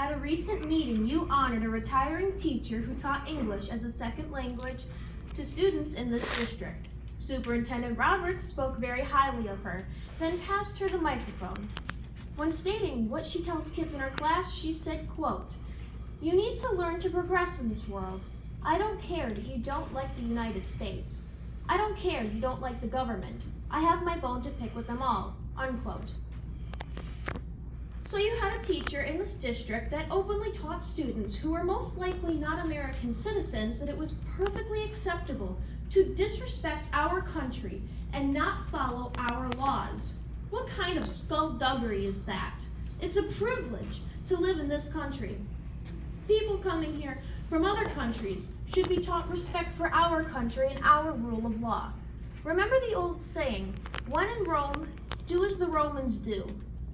At a recent meeting, you honored a retiring teacher who taught English as a second language to students in this district. Superintendent Roberts spoke very highly of her, then passed her the microphone. When stating what she tells kids in her class, she said, quote, "You need to learn to progress in this world. I don't care that you don't like the United States. I don't care you don't like the government. I have my bone to pick with them all," unquote. So you had a teacher in this district that openly taught students who were most likely not American citizens that it was perfectly acceptable to disrespect our country and not follow our laws. What kind of skullduggery is that? It's a privilege to live in this country. People coming here from other countries should be taught respect for our country and our rule of law. Remember the old saying, when in Rome, do as the Romans do.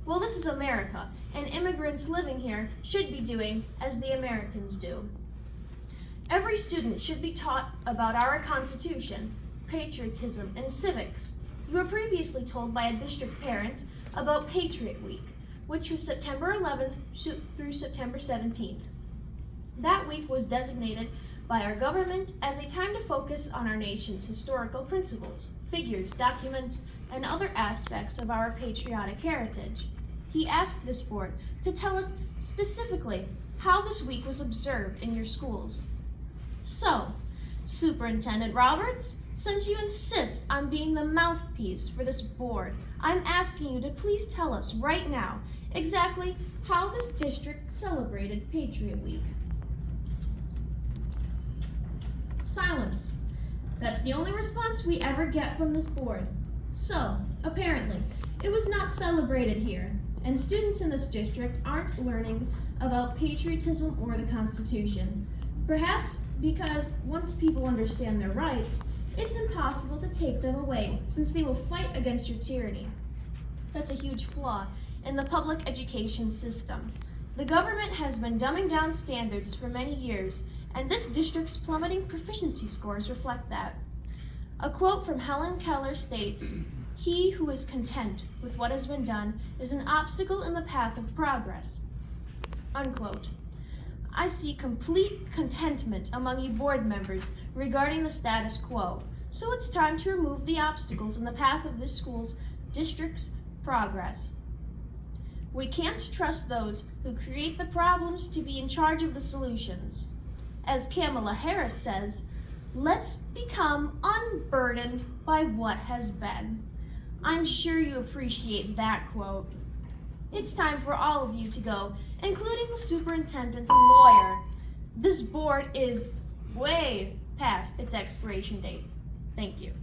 Well, this is America, and immigrants living here should be doing as the Americans do. Every student should be taught about our Constitution, patriotism, and civics. You were previously told by a district parent about Patriot Week, which was September 11th through September 17th. That week was designated by our government as a time to focus on our nation's historical principles, figures, documents, and other aspects of our patriotic heritage. He asked this board to tell us specifically how this week was observed in your schools. So, Superintendent Roberts, since you insist on being the mouthpiece for this board, I'm asking you to please tell us right now exactly how this district celebrated Patriot Week. Silence. That's the only response we ever get from this board. So, apparently, it was not celebrated here, and students in this district aren't learning about patriotism or the Constitution. Perhaps because once people understand their rights, it's impossible to take them away since they will fight against your tyranny. That's a huge flaw in the public education system. The government has been dumbing down standards for many years, and this district's plummeting proficiency scores reflect that. A quote from Helen Keller states, "He who is content with what has been done is an obstacle in the path of progress," unquote. I see complete contentment among you board members regarding the status quo, so it's time to remove the obstacles in the path of this district's progress. We can't trust those who create the problems to be in charge of the solutions. As Kamala Harris says, let's become unburdened by what has been. I'm sure you appreciate that quote. It's time for all of you to go, including the superintendent and lawyer. This board is way past its expiration date. Thank you.